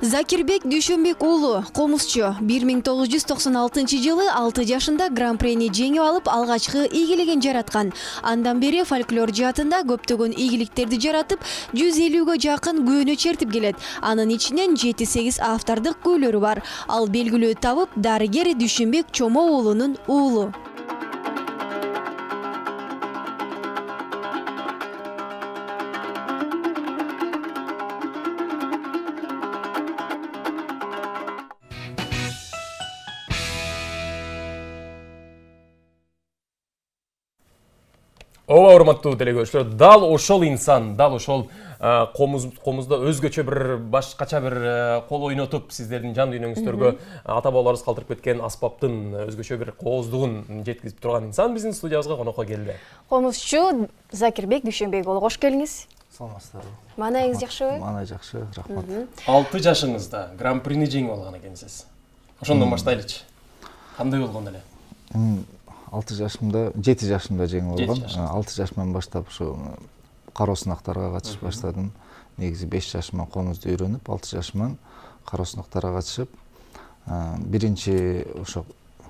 Закирбек Дүйшөнбек уулу комузчу 1996-жылы 6 жашында гран-прени жеңип алып алгачкы ийгилигин жараткан. Андан бери фольклор жаатында көптөгөн ийгиликтерди жаратып, 150-гө жакын күөнү чертип келет. Анын ичинен 7-8 автордук күйлөрү бар. Ал белгилүү табып дарыгер Дүйшөнбек Чомо уулунун уулу. Ооба, урматтуу делегөчлөр, дал ошол инсан, дал ошол комузда өзгөчө бир башкача бир кол ойнотуп, сиздердин жан дүйнөңүздөргө ата бабаларыбыз калтырып кеткен аспаптын өзгөчө бир кооздугун жеткизип турган инсан биздин студиябызга конокко келди. Комузчу Закирбек Дүйшөнбек уулу, кош келиңиз. Саламатсыздарбы? Маанайыңыз жакшыбы? Маанай жакшы, рахмат. 6 жашыңызда гран-прини жеңип алган экенсиз. Ошондон баштайлычы. Кандай болгон эле? 6 жашымда, 7 жашымда жеңип алгам. 6 жашымдан баштап ушу кароо сынактарга катышып баштадым. Негизи 5 жашыман комузду үйрөнүп, 6 жашыман кароо сынактарга катышып, биринчи ошо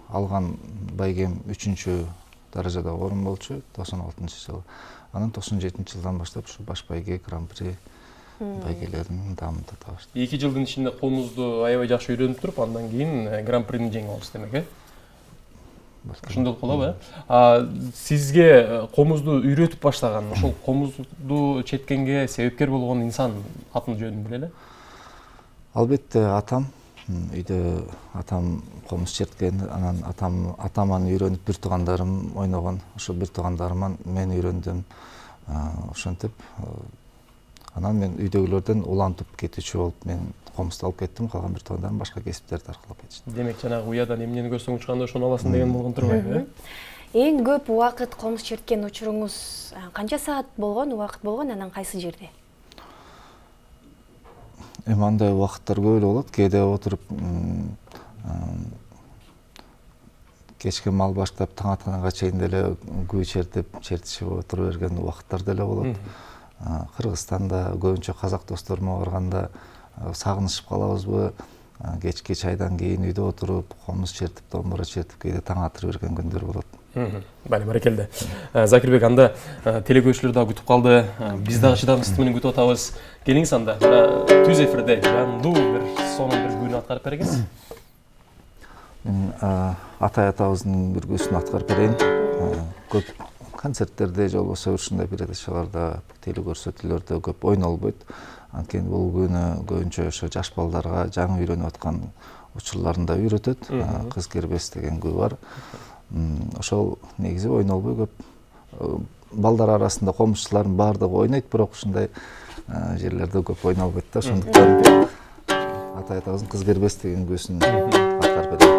алган байгем 3-чү даражада орун болчу 96-жылы. Анан 97-жылдан баштап ушу баш байге, гран-при байгелерин дамытып баштадым. 2 жылдын ичинде комузду аябай жакшы үйрөнүп туруп, андан кийин гран-прини жеңип алыш демек, э? Ошондой болобу, э? Сизге комузду үйрөтүп баштаган, ошол комузду четкенге себепкер болгон инсан атын жөнүн билели? Албетте атам. Үйдө атам комуз черткен, анан атаман үйрөнүп бир туугандарым ойногон. Ошо бир туугандарыман мен үйрөндүм. Ошентип анан мен үйдөгүлөрдөн улантып кетүүчү болуп мен комузду алып кеттим, калган бир туугандарым башка кесиптерди аркылап кетишти. Демек жанагы уядан эмнени көрсөң учканда ошону аласың деген болгон турбайбы, э? Эң көп убакыт комуз черткен учуруңуз канча саат болгон, убакыт болгон, анан кайсы жерде? Андай убакыттар көп эле болот. Кээде отуруп кечке мал баштап таң атканга чейин деле күү чертишип отура берген убакыттар деле болот. Кыргызстанда көбүнчө казак досторума барганда сагынышып калабызбы, кечки чайдан кийин үйдө отуруп комуз чертип, домбура чертип, кээде таң атырып берген күндөр болот. Барекелде. Закирбек, анда телекөрүүчүлөр дагы күтүп калды. Биз дагы чыдамсыздык менен күтүп атабыз. Келиңиз анда. Түз эфирде жандуу бир сонун бир күүнү аткарып береңиз. Мен атай атабыздын бир күүсүн аткарып берейин. Көп концерттерде же болбосо ушундай передачаларда, телекөрсөтүүлөрдө көп ойнолбойт. Анткени бул күнү көбүнчө ошо жаш балдарга жаңы үйрөнүп аткан учурларында үйрөтөт. Кыз кербес деген күү бар. Ошол негизи ойнолбой көп. Балдар арасында комузчулардын баардыгы ойнойт, бирок ушундай жерлерде көп ойнолбойт да. Ошондуктан атай атабыздын кыз кербес деген күүсүн аткарып берейин.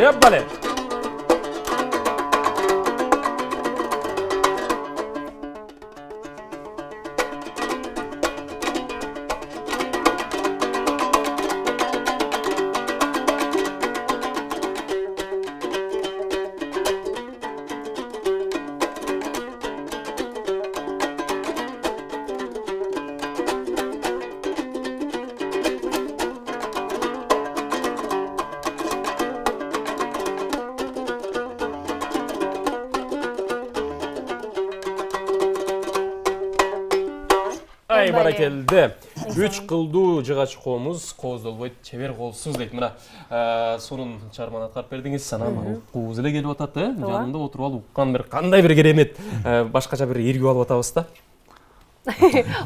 Ебали! ай баракелде. 3 кылдуу жыгач комуз кооздолбойт, чебер колсуз дейт. Мына сонун чарманы аткарып бердиңиз. Анан уккубуз эле келип атат, жанымда отуруп алып уккан бир кандай бир керемет, башкача бир эргип алып атабыз да.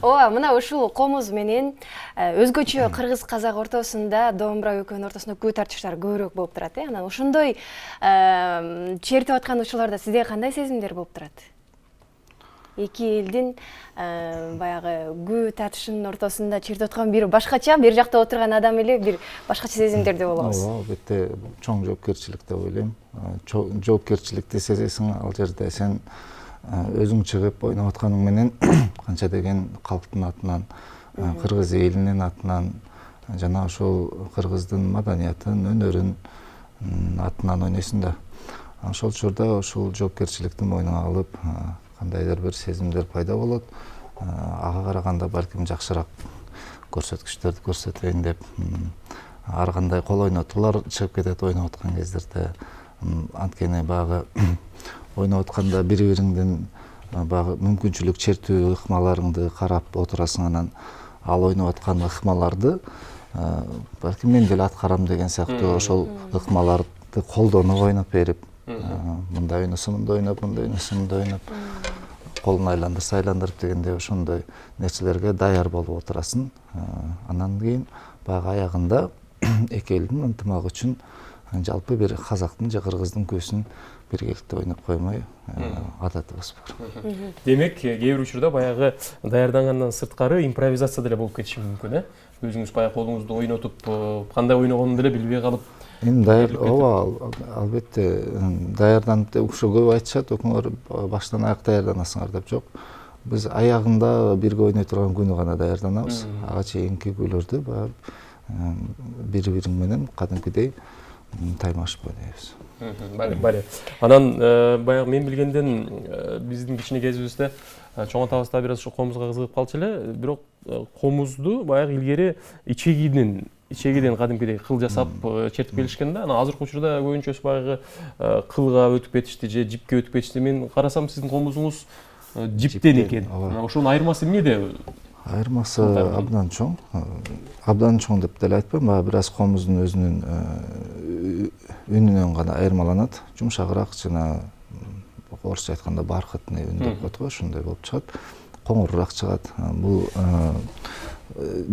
Ооба, мына ушул комуз менен өзгөчө кыргыз казак ортосунда домбура экөөнүн ортосунда күү тартыштар көбүрөөк болуп турат. Анан ошондой чертип аткан учурларда сизде кандай сезимдер болуп турат? Эки элдин баягы күү тартышынын ортосунда чертип аткан бир башкача, бер жакта отурган адам эле бир башкача сезимдерде болобуз. Ооба, албетте чоң жоопкерчилик деп ойлойм. Жоопкерчиликти сезесиң, ал жерде сен өзүң чыгып ойноп атканың менен канча деген калктын атынан, кыргыз элинин атынан жана ошол кыргыздын маданиятын, өнөрүн атынан ойнойсуң да. Ошол учурда ушул жоопкерчиликти мойнуңа алып, кандайдыр бир сезимдер пайда болот. Ага караганда балким жакшыраак көрсөткүчтөрдү көрсөтөйүн деп, ар кандай кол ойнотуулар чыгып кетет ойноп аткан кездерде. Анткени багы ойноп атканда бири-бириңдин багы мүмкүнчүлүк чертүү ыкмаларыңды карап отурасың, анан ал ойноп аткан ыкмаларды балким мен деле аткарам деген сыяктуу ошол ыкмаларды колдонуп ойноп берип, мындай ойносо мындай ойноп, мындай ойносо мындай ойноп, колун айландырса айландырып дегендей ошондой нерселерге даяр болуп отурасың. Анан кийин баягы аягында эки элдин ынтымагы үчүн жалпы бир казактын же кыргыздын күүсүн биргеликте ойноп коймой адатыбыз бар. Демек, кээ бир учурда баягы даярдангандан сырткары импровизация деле болуп кетиши мүмкүн, өзүңүз баягы колуңузду ойнотуп, кандай ойногонун деле билбей калып. Ооба, албетте даярданып, ушул көп айтышат, өкмөлөр баштан аяк даярданасыңар деп. Жок, биз аягында бирге ойной турган күнү гана даярданабыз. Ага чейинки күйлөрдү бири-бириң менен кадимкидей таймашып ойнойбуз. Бали. Анан баягы мен билгенден биздин кичине кезибизде чоң атабызда бир аз ушу комузга кызыгып калчу эле, бирок комузду баягы илгери ичегиден кадимкидей кыл жасап чертип келишкен да. Анан азыркы учурда көбүнчөсү баягы кылга өтүп кетишти же жипке өтүп кетишти. Мен карасам сиздин комузуңуз жиптен экен. Ошонун айырмасы эмнеде? Айырмасы абдан чоң. Абдан чоң деп деле айтпайм, бир аз комуздун өзүнүн үнүнөн гана айырмаланат. Жумшагыраак, жана орусча айтканда бархатный үн деп коет го, ошондой болуп чыгат. Коңурураак чыгат. Бул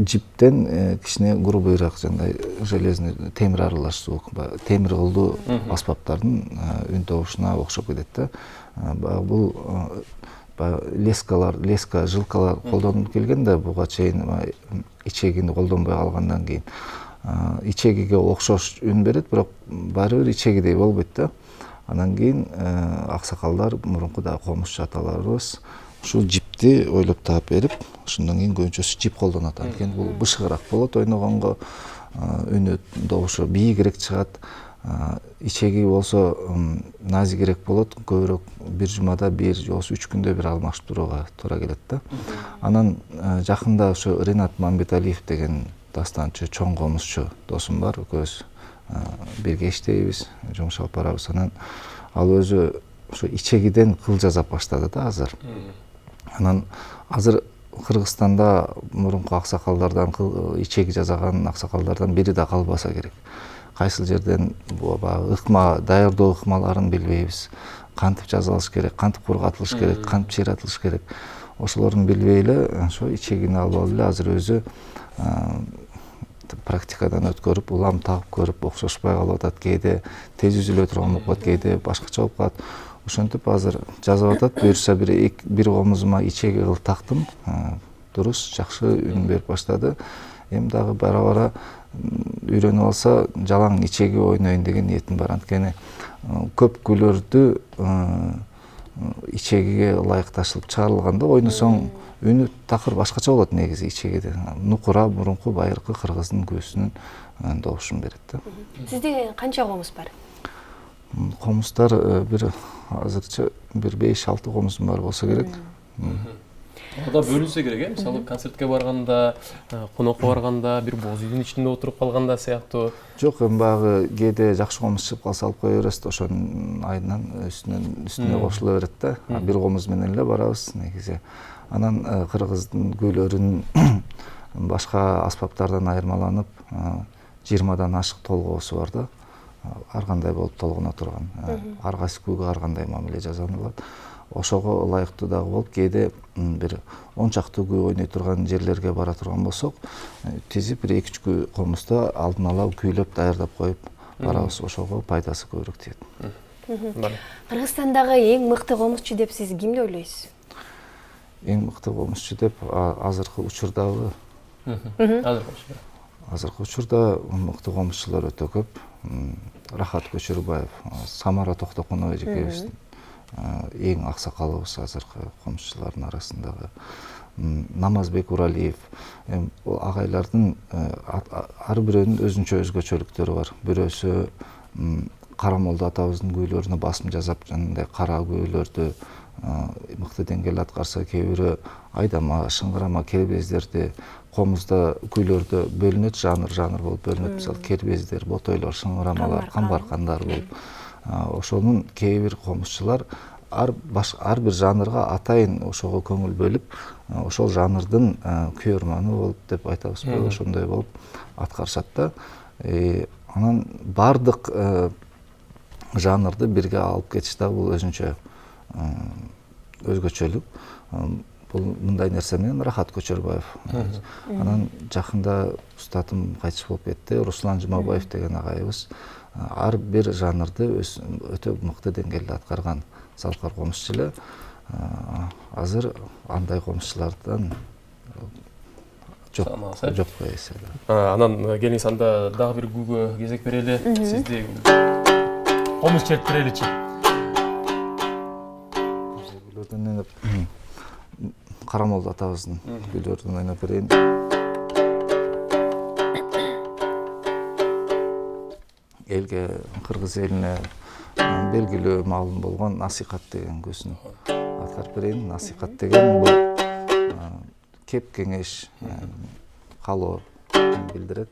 жиптен кичине грубыйраак, жандай железный темир аралашуу, темир кылдуу аспаптардын үн тобушуна окшоп кетет да. Бул леска, жилкалар колдонуп келген да, буга чейин ичегини колдонбой калгандан кийин. Ичегиге окшош үн берет, бирок баары бир ичегидей болбойт да. Андан кийин аксакалдар, мурунку да комузчу аталарыбыз ушул жипти ойлоп таап берип, ошондон кийин көбүнчөсү жип колдонот. Анткени бул бышыгыраак болот, ойногонго үнү добушу бийигирээк чыгат. Ичеги болсо назигирээк болот, көбүрөөк бир жумада бир же 3 күндө бир алмаштырууга туура келет да. Анан жакында ошо Ринат Мамбеталиев деген дастанчы, чоң комузчу досум бар, экөөбүз бирге иштейбиз, жумуш алып барабыз. Анан ал өзү ошо ичегиден кыл жасап баштады да азыр. Анан азыр Кыргызстанда мурунку аксакалдардан ичеги жасаган аксакалдардан бири да калбаса керек. Кайсыл жерден баягы ыкма, даярдоо ыкмаларын билбейбиз. Кантип жазалыш керек, кантип кургатылыш керек, кантип чыйратылыш керек. Ошолорун билбей эле ошо ичегини алып эле азыр өзү практикадан өткөрүп, улам тагып көрүп окшошпой калып атат. Кээде тез үзүлө турган болуп калат, кээде башкача болуп калат. Ошентип азыр жазып атат. Буюрса бир комузума ичеги кылып тактым. Дурус, жакшы үн берип баштады. Эми дагы бара-бара үйрөнүп алса, жалаң ичеги ойнойн деген ниетим бар. Анткени көп күйлөрдү ичегиге ылайыкташылып чыгарылганда ойносоң үнү такыр башкача болот негизи ичегиде. Нукура мурунку байыркы кыргыздын күүсүнүн добушун берет да. Сизде канча комуз бар? Комуздар бир азырча бир 5-6 комузум бар болсо керек. Ада бөлүнсө керек, мисалы концертке барганда, конокко барганда, бир боз үйдүн ичинде отуруп калганда сыяктуу. Жок, эми багы кээде жакшы комуз чыгып калса алып кое беребиз, ошонун айынан үстүнө кошуло берет да. Бир комуз менен эле барабыз негизи. Анан кыргыздын күйлөрүн башка аспаптардан айырмаланып 20 ашык толгоосу бар да. Ар кандай болуп толгоно турган. Ар кайсы күүгө ар кандай мамиле жасалат. Ошого ылайыктуу дагы болуп, кээде бир 10 чакты күү ойной турган жерлерге бара турган болсок, тизип бир 2-3 күү комузду алдын ала күүлөп даярдап коюп барабыз. Ошого пайдасы көбүрөөк тиет. Кыргызстандагы эң мыкты комузчу деп сиз кимди ойлойсуз? Эң мыкты комузчу деп азыркы учурдагы азыркы учурда мыкты комузчулар өтө көп. Рахат Көчөрбаев, Самара Токтокунова экөөбүздүн эң аксакалыбыз азыркы комузчулардын арасындагы. Намазбек Уралиев, агайлардын ар бирөөнүн өзүнчө өзгөчөлүктөрү бар. Бирөөсү Карамолду атабыздын күүлөрүнө басым жасап, жандай кара күүлөрдү мыкты деңгээлде аткарса, кээ бирөө айдама, шыңгырама, кербездерди, комузда күйлөрдө бөлүнөт, жанр болуп бөлүнөт. Мисалы кербездер, ботойлор, шыңгырамалар, камбаркандар болуп. Ошонун кээ бир комузчулар ар бир жанрга атайын ошого көңүл бөлүп, ошол жанрдын күйөрманы болуп деп айтабызбы, ошондой болуп аткарышат да. Анан бардык жанрды бирге алып кетиш да, бул өзүнчө өзгөчөлүк. Бул мындай нерсе менен Рахат Көчөрбаев. Анан жакында устатым кайтыш болуп кетти, Руслан Жумабаев деген агайыбыз ар бир жанрды өтө мыкты деңгээлде аткарган залкар комузчу эле. Азыр андай комузчулардан жок эсе. Анан келиңиз анда дагы бир күүгө кезек берели. Сизди комуз чертиреличи. Карамолду атабыздын күйлөрүн ойноп берейин. Элге, кыргыз элине белгилүү маалым болгон насихат деген күүсүн аткарып берейин. Насихат деген бул кеп кеңеш, калоо билдирет.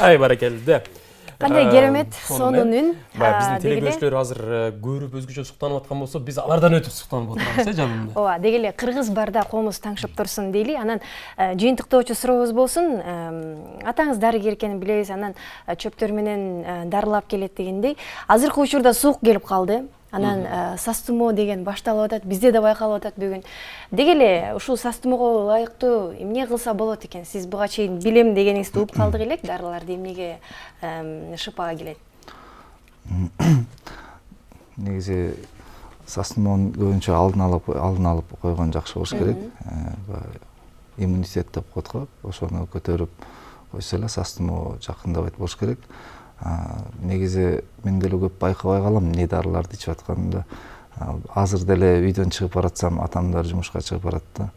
Ай баракелде. Кандай керемет сонун үн. Биздин телекөрүүчүлөр азыр көрүп өзгөчө суктанып аткан болсо, биз алардан өтүп суктанып отурабыз, жанымда. Ооба, деги эле кыргыз барда комуз таңшып турсун дейли. Анан жыйынтыктоочу сурообуз болсун. Атаңыз дарыгер экенин билебиз, анан чөптөр менен дарылап келет дегендей. Азыркы учурда суук келип калды. Анан сас тумоо деген башталып атат, бизде да байкалып атат бүгүн. Деги эле ушул сас тумоого ылайыктуу эмне кылса болот экен? Сиз буга чейин билем дегениңизди угуп калдык элек, дарыларды эмнеге шыпага келет? Негизи сас тумоонун көбүнчө алдын алып койгон жакшы болуш керек. Иммунитет деп коет го, ошону көтөрүп койсо эле сас тумоо жакындабайт болуш керек. Негизи мен деле көп байкабай калам эмне дарыларды ичип атканымды. Азыр деле үйдөн чыгып баратсам, атамдар жумушка чыгып барат да.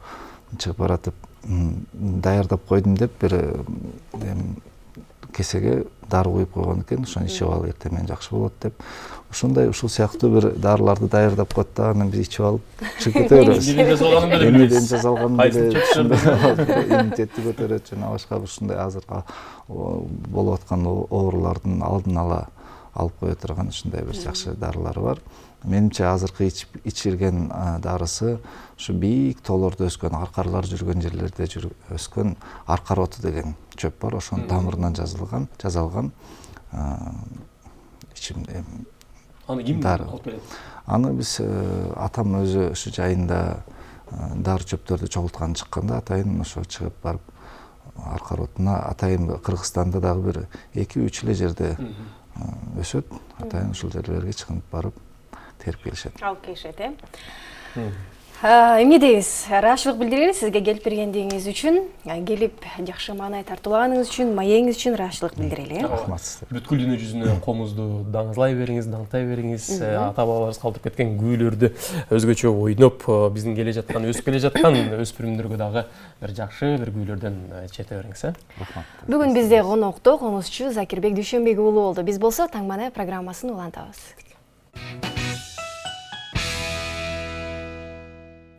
Чыгып баратып, даярдап койдум деп бир кесеге дары куюп койгон экен, ошону ичип ал, эртең менен жакшы болот деп. Ушул сыяктуу бир дарыларды даярдап коет да, анан биз ичип алып чыгып кетебиз. Эмнеден жасалганын деле иммунитетти көтөрөт жана башка ушундай азыр болуп аткан оорулардын алдын ала алып кое турган ушундай бир жакшы дарылар бар. Менимче азыркы ичирген дарысы ушу бийик тоолордо өскөн, аркарлар жүргөн жерлерде өскөн аркар оту деген чөп бар, ошонун тамырынан жасалган ичимде. Аны ким алып келет? Аны биз атам өзү ушу жайында дары чөптөрдү чогулткан чыкканда атайын ошо чыгып барып аркар отуна, атайын Кыргызстанда дагы бир 2-3 эле жерде өсөт. Атайын ушул жерлерге чыгып барып терип келишет. Алып келишет, Эмне дейбиз? Ыраазычылык билдирели сизге келип бергендигиңиз үчүн, келип жакшы маанай тартуулаганыңыз үчүн, маегиңиз үчүн ыраазычылык билдирели. Рахмат сизге. Бүткүл дүйнө жүзүнө комузду даңызлай бериңиз, даңктай бериңиз. Ата бабаларыбыз калтырып кеткен күүлөрдү өзгөчө ойноп, биздин келе жаткан, өсүп келе жаткан өспүрүмдөргө дагы бир жакшы бир күүлөрдөн чете бериңиз, Рахмат. Бүгүн бизде конокто комузчу Закирбек Дүйшөнбек уулу болду. Биз болсо Таң маанай программасын улантабыз.